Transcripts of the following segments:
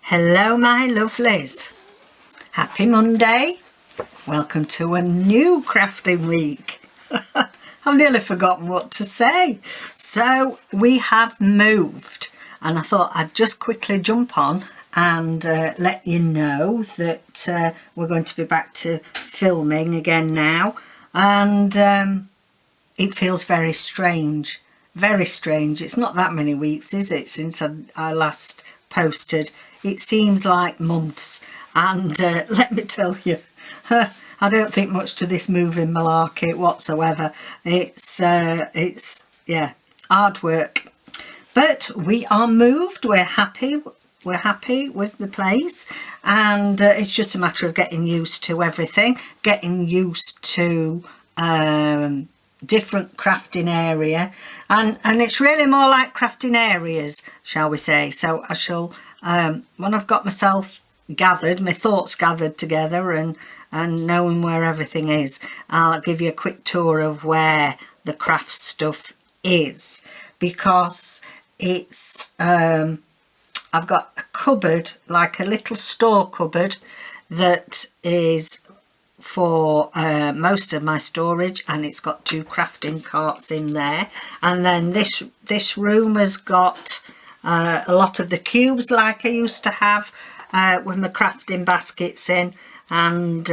Hello my lovelies, happy Monday, welcome to a new crafting week. I've nearly forgotten what to say. So we have moved and I thought I'd just quickly jump on and let you know that we're going to be back to filming again now, and it feels very strange, very strange. It's not that many weeks, is it, since I last posted? It seems like months, and let me tell you, I don't think much to this moving malarkey whatsoever. It's yeah, hard work, but we are moved. We're happy with the place, and it's just a matter of getting used to everything, getting used to different crafting area, and it's really more like crafting areas, shall we say. So I shall, when I've got myself gathered, my thoughts gathered together, and knowing where everything is, I'll give you a quick tour of where the craft stuff is, because it's I've got a cupboard, like a little store cupboard, that is for most of my storage, and it's got 2 crafting carts in there. And then this room has got a lot of the cubes like I used to have with my crafting baskets in, and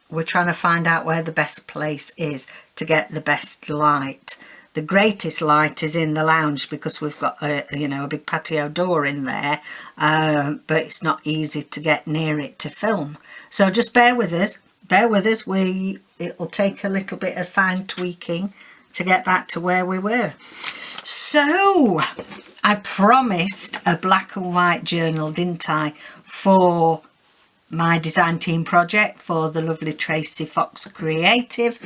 we're trying to find out where the best place is to get the best light. The greatest light is in the lounge, because we've got a big patio door in there, but it's not easy to get near it to film. So just bear with us, it'll take a little bit of fine tweaking to get back to where we were. So I promised a black and white journal, didn't I, for my design team project for the lovely Tracy Fox Creative,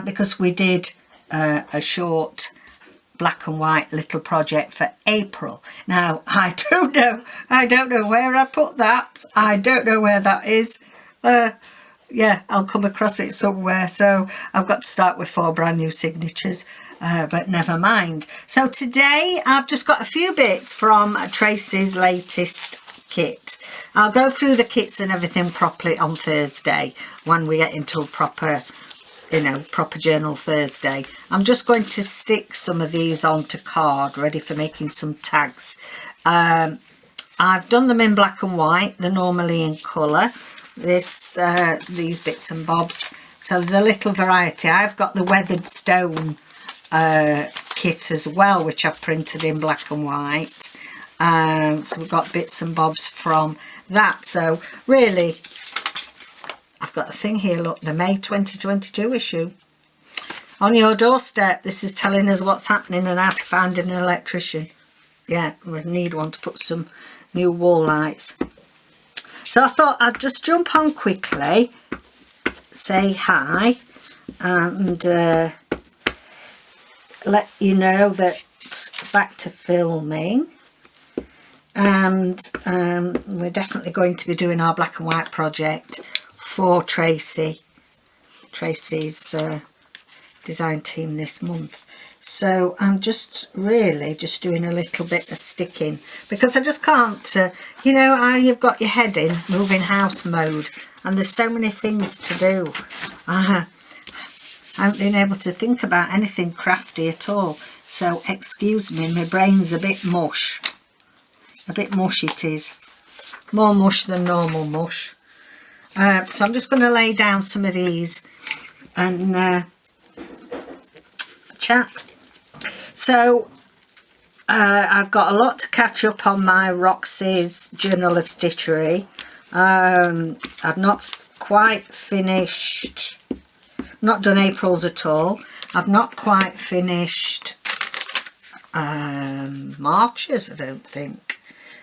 because we did a short black and white little project for April. Now I don't know where I put that. I don't know where that is. Yeah, I'll come across it somewhere, so I've got to start with 4 brand new signatures, but never mind. So today I've just got a few bits from Tracy's latest kit. I'll go through the kits and everything properly on Thursday when we get into a proper journal Thursday. I'm just going to stick some of these onto card, ready for making some tags. I've done them in black and white. They're normally in colour. These bits and bobs. So there's a little variety. I've got the weathered stone kit as well, which I've printed in black and white. So we've got bits and bobs from that. So really, I've got a thing here, look, the May 2022 issue. On your doorstep, this is telling us what's happening and how to find an electrician. Yeah, we need one to put some new wall lights. So I thought I'd just jump on quickly, say hi, and let you know that it's back to filming. And we're definitely going to be doing our black and white project for Tracy's design team this month. So I'm just doing a little bit of sticking, because I just can't, you know how you've got your head in moving house mode and there's so many things to do. I haven't been able to think about anything crafty at all, so excuse me, my brain's a bit mush. A bit mush it is. More mush than normal mush. So I'm just going to lay down some of these and chat. So I've got a lot to catch up on my Roxy's Journal of Stitchery. I've not quite finished, not done April's at all. I've not quite finished March's, I don't think.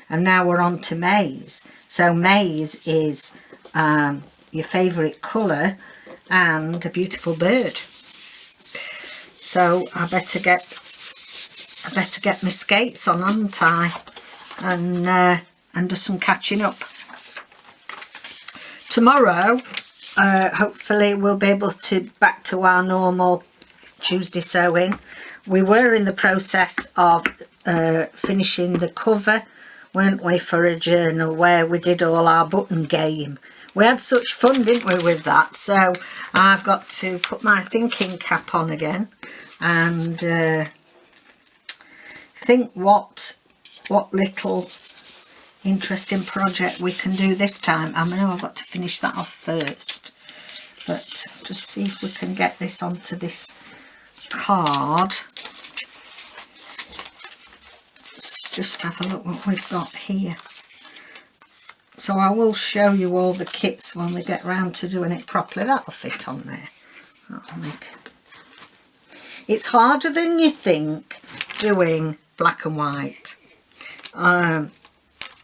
And now we're on to May's. So May's is your favourite colour and a beautiful bird. So I better get my skates on, hadn't I? And do some catching up. Tomorrow, hopefully we'll be able to back to our normal Tuesday sewing. We were in the process of finishing the cover weren't we, for a journal where we did all our button game. We had such fun, didn't we, with that? So I've got to put my thinking cap on again and think what little interesting project we can do this time. I know I've got to finish that off first, but just see if we can get this onto this card. Let's just have a look what we've got here. So I will show you all the kits when we get round to doing it properly. That'll fit on there. That'll make... It's harder than you think doing black and white.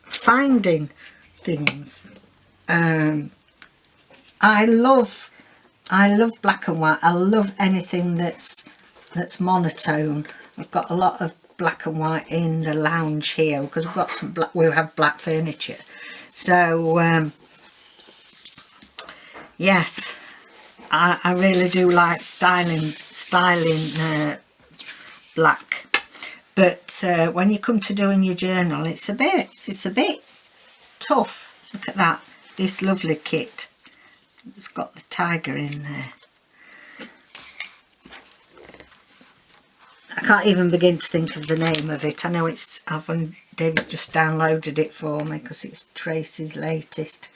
Finding things. I love black and white. I love anything that's monotone. I've got a lot of black and white in the lounge here because we've got some black. We have black furniture. So yes, I really do like styling black. But when you come to doing your journal, it's a bit tough. Look at that, this lovely kit. It's got the tiger in there. I can't even begin to think of the name of it. I know it's, David just downloaded it for me because it's Tracy's latest.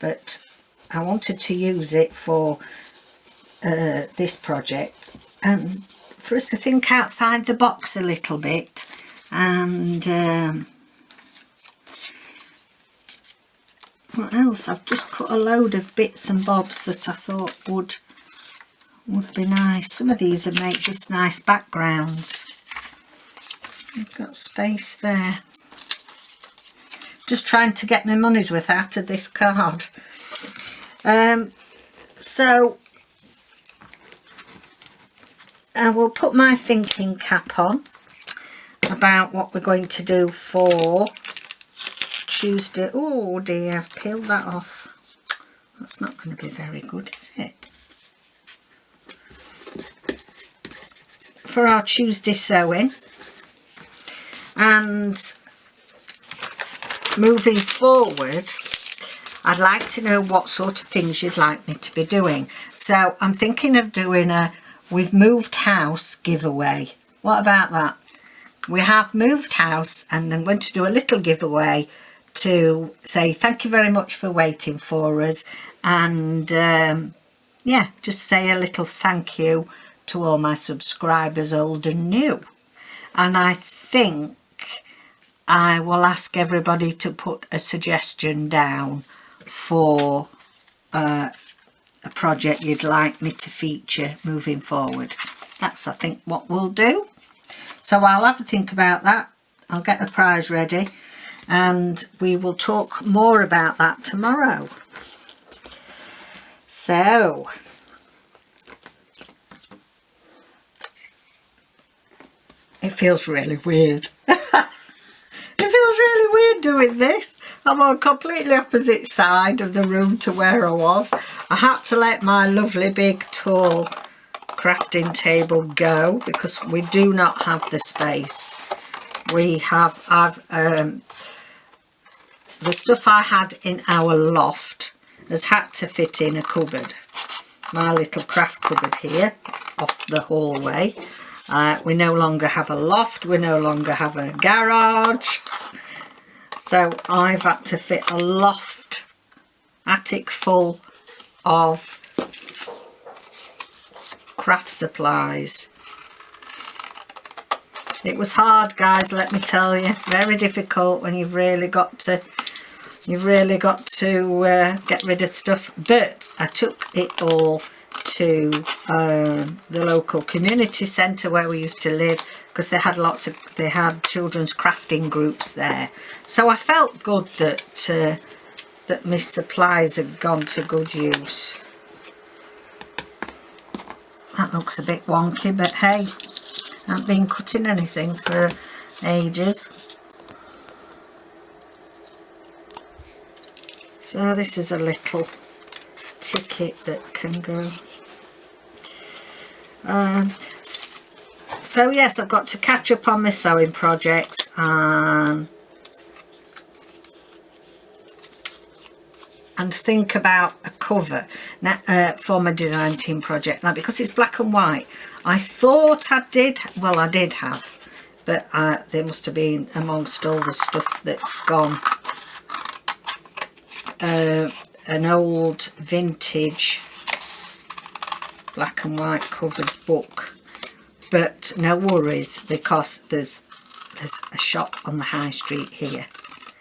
But I wanted to use it for this project and for us to think outside the box a little bit. And what else? I've just cut a load of bits and bobs that I thought would be nice. Some of these would make just nice backgrounds. I've got space there. Just trying to get my money's worth out of this card. So I will put my thinking cap on about what we're going to do for Tuesday. Oh dear, I've peeled that off. That's not going to be very good, is it? For our Tuesday sewing, and moving forward I'd like to know what sort of things you'd like me to be doing. So I'm thinking of doing a we've moved house giveaway. What about that? We have moved house and I'm going to do a little giveaway to say thank you very much for waiting for us, and yeah, just say a little thank you to all my subscribers, old and new. And I think I will ask everybody to put a suggestion down for a project you'd like me to feature moving forward. That's, I think, what we'll do. So I'll have a think about that. I'll get the prize ready and we will talk more about that tomorrow. So it feels really weird. It feels really weird doing this. I'm on a completely opposite side of the room to where I was. I had to let my lovely big tall crafting table go because we do not have the space. We have the stuff I had in our loft has had to fit in a cupboard. My little craft cupboard here off the hallway. We no longer have a loft, we no longer have a garage, so I've had to fit a loft attic full of craft supplies. It was hard, guys, let me tell you, very difficult when you've really got to get rid of stuff, but I took it all to the local community centre where we used to live because they had children's crafting groups there. So I felt good that my supplies had gone to good use. That looks a bit wonky, but hey, I haven't been cutting anything for ages. So this is a little ticket that can go. So yes, I've got to catch up on my sewing projects and and think about a cover now, for my design team project. Now, because it's black and white, I thought I did have, but there must have been amongst all the stuff that's gone an old vintage black and white covered book. But no worries, because there's a shop on the high street here.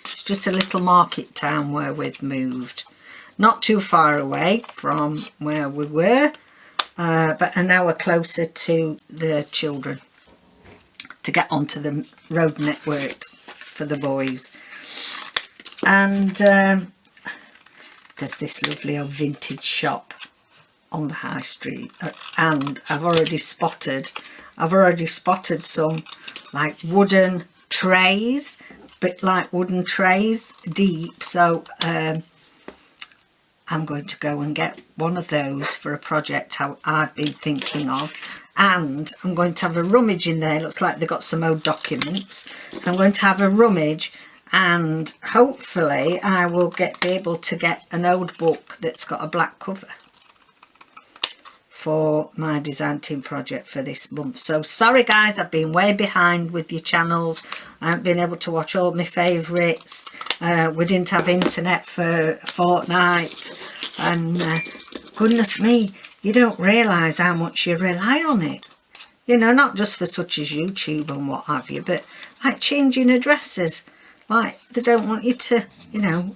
It's just a little market town where we've moved, not too far away from where we were, but an hour closer to the children to get onto the road network for the boys. And there's this lovely old vintage shop on the high street, and I've already spotted some like wooden trays, bit like wooden trays, deep. So I'm going to go and get one of those for a project I've been thinking of, and I'm going to have a rummage in there. Looks like they've got some old documents, so I'm going to have a rummage, and hopefully I will be able to get an old book that's got a black cover for my design team project for this month. So sorry guys, I've been way behind with your channels. I haven't been able to watch all my favourites. We didn't have internet for a fortnight, and goodness me, you don't realise how much you rely on it. You know, not just for such as YouTube and what have you, but like changing addresses. Like, they don't want you to, you know,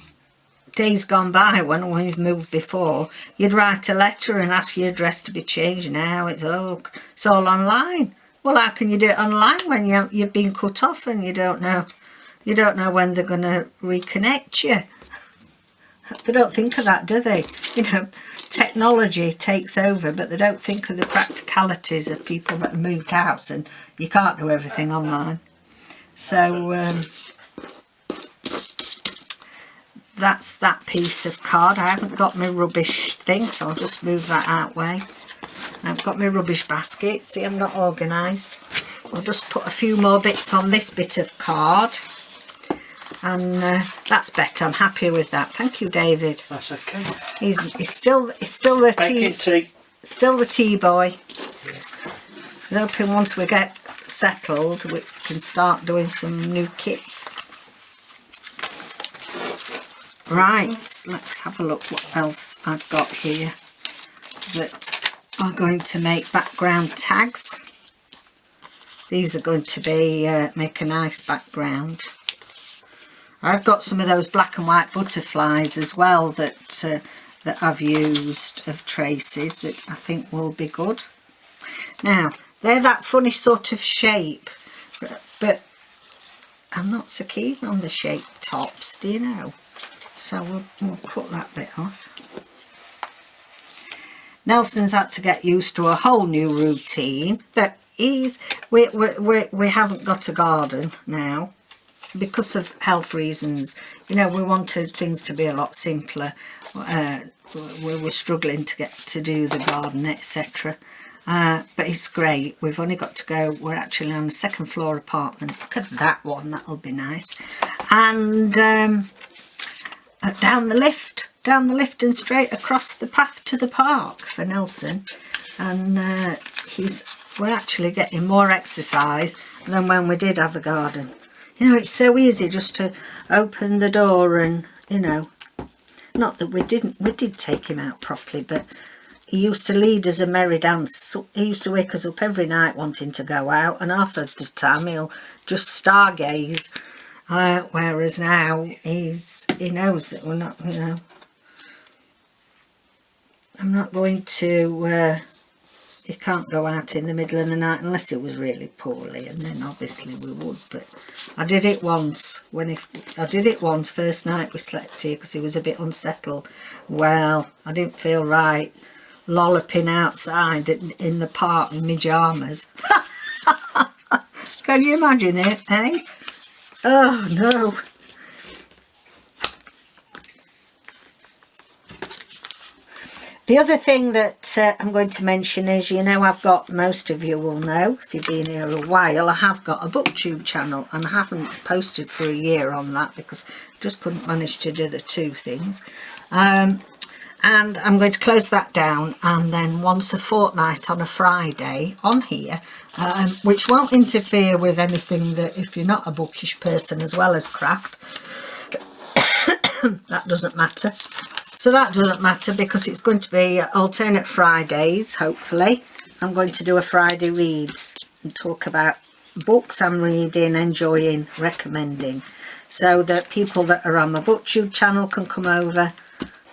days gone by when we've moved before, you'd write a letter and ask your address to be changed. Now it's all online. Well, how can you do it online when you've been cut off and you don't know when they're going to reconnect you? They don't think of that, do they? You know, technology takes over, but they don't think of the practicalities of people that have moved house, and you can't do everything online. So that's that piece of card. I haven't got my rubbish thing, so I'll just move that out way. I've got my rubbish basket. See, I'm not organised. I'll just put a few more bits on this bit of card, and that's better. I'm happy with that. Thank you, David. That's okay. He's still the tea boy. I'm hoping once we get settled, we can start doing some new kits. Right, let's have a look what else I've got here that are going to make background tags. These are going to be make a nice background. I've got some of those black and white butterflies as well that I've used of traces that I think will be good. Now, they're that funny sort of shape, but I'm not so keen on the shaped tops, do you know? So we'll cut that bit off. Nelson's had to get used to a whole new routine, but we haven't got a garden now because of health reasons. You know, we wanted things to be a lot simpler. We were struggling to get to do the garden, etc. But it's great. We've only got to go. We're actually on a second floor apartment. Look at that one. That'll be nice. And down the lift and straight across the path to the park for Nelson, and we're actually getting more exercise than when we did have a garden. You know, it's so easy just to open the door and, you know, not that we did take him out properly, but he used to lead us a merry dance. He used to wake us up every night wanting to go out, and half of the time he'll just stargaze. Whereas now he knows that we're not, you know, I'm not going to, he can't go out in the middle of the night unless it was really poorly, and then obviously we would. But I did it once, first night we slept here because he was a bit unsettled. Well, I didn't feel right lolloping outside in the park in my pyjamas. Can you imagine it, eh? Oh no. The other thing that I'm going to mention is, you know, I've got, most of you will know, if you've been here a while, I have got a booktube channel, and I haven't posted for a year on that because I just couldn't manage to do the two things. And I'm going to close that down, and then once a fortnight on a Friday on here, which won't interfere with anything that, if you're not a bookish person as well as craft, that doesn't matter. So that doesn't matter because it's going to be alternate Fridays, hopefully. I'm going to do a Friday reads and talk about books I'm reading, enjoying, recommending, so that people that are on my booktube channel can come over,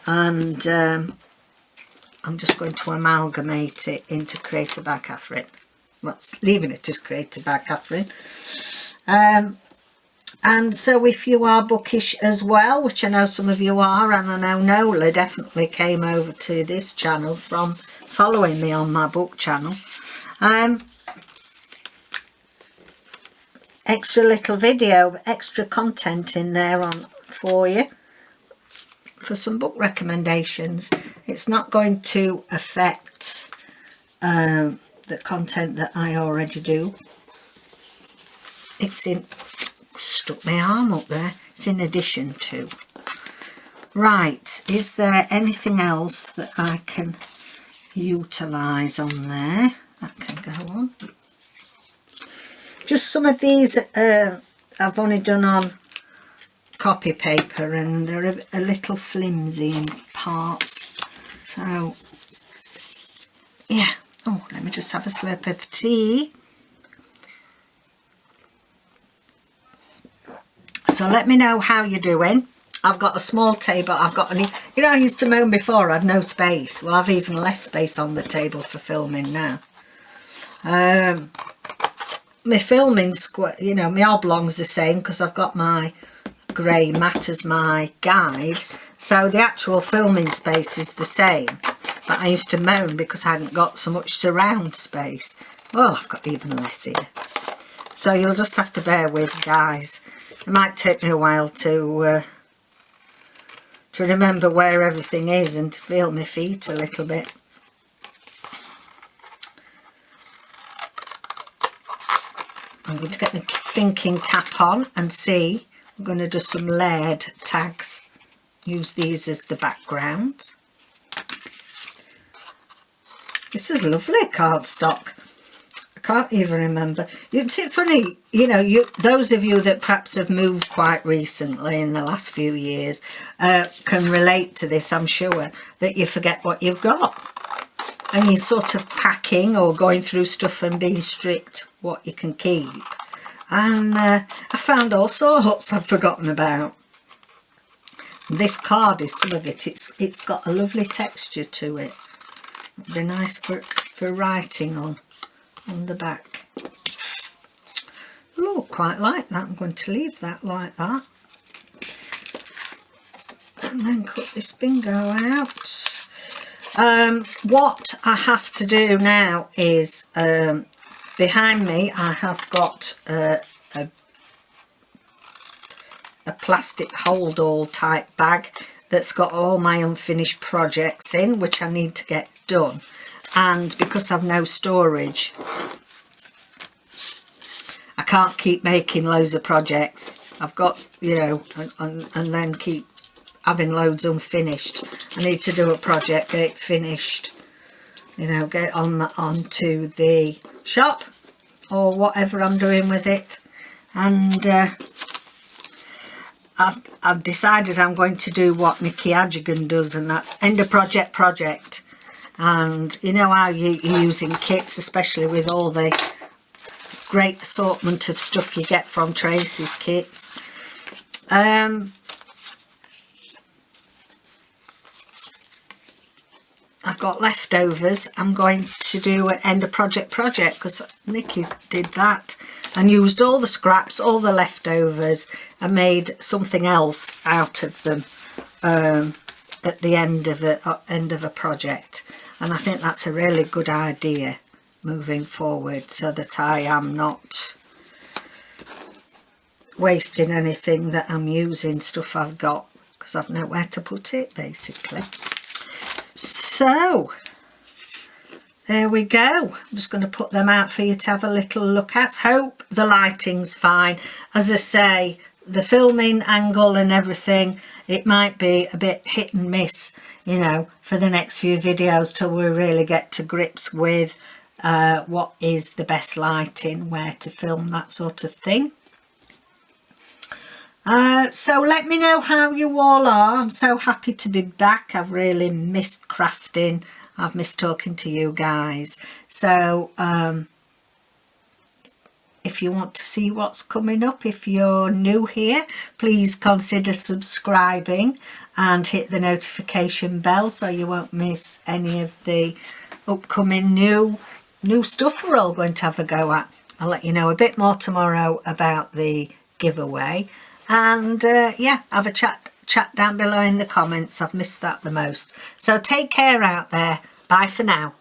and I'm just going to amalgamate it into Created by Catherine. Well, leaving it as Created by Catherine. And so if you are bookish as well, which I know some of you are, and I know Nola definitely came over to this channel from following me on my book channel, extra little video, extra content in there on for you for some book recommendations. It's not going to affect the content that I already do. It's in... stuck my arm up there. It's in addition to. Right, is there anything else that I can utilise on there? That can go on. Just some of these I've only done on copy paper, and they're a little flimsy in parts. So, yeah. Oh, let me just have a slurp of tea. So let me know how you're doing. I've got a small table. I've got an, you know, I used to moan before I had no space. Well, I've even less space on the table for filming now. My filming square, you know, my oblong's the same because I've got my grey mat as my guide. So the actual filming space is the same. But I used to moan because I hadn't got so much surround space. Well, I've got even less here. So you'll just have to bear with, guys. It might take me a while to remember where everything is and to feel my feet a little bit. I'm going to get my thinking cap on and see. I'm going to do some layered tags. Use these as the background. This is lovely cardstock. Can't even remember. It's funny, you know, those of you that perhaps have moved quite recently in the last few years can relate to this, I'm sure, that you forget what you've got, and you're sort of packing or going through stuff and being strict what you can keep. And I found all sorts I've forgotten about. This card is some of it. It's got a lovely texture to it. It'd be nice for writing on the back. Oh, quite like that. I'm going to leave that like that, and then cut this bingo out. What I have to do now is behind me I have got a plastic hold all type bag that's got all my unfinished projects in, which I need to get done. And because I've no storage, I can't keep making loads of projects. I've got, you know, and then keep having loads unfinished. I need to do a project, get it finished, you know, get onto the shop or whatever I'm doing with it. And I've decided I'm going to do what Nikki Adjigan does, and that's end of project. And you know how you're using kits, especially with all the great assortment of stuff you get from Tracy's kits. I've got leftovers. I'm going to do an end of project because Nikki did that and used all the scraps, all the leftovers, and made something else out of them at the end of a project. And I think that's a really good idea moving forward, so that I am not wasting anything that I'm using, stuff I've got, because I've nowhere to put it basically. So there we go. I'm just going to put them out for you to have a little look at. Hope the lighting's fine. As I say, the filming angle and everything, it might be a bit hit and miss, you know, for the next few videos till we really get to grips with what is the best lighting, where to film, that sort of thing. So let me know how you all are. I'm so happy to be back. I've really missed crafting. I've missed talking to you guys. So if you want to see what's coming up, if you're new here, please consider subscribing and hit the notification bell so you won't miss any of the upcoming new stuff we're all going to have a go at. I'll let you know a bit more tomorrow about the giveaway. And yeah, have a chat down below in the comments. I've missed that the most. So take care out there. Bye for now.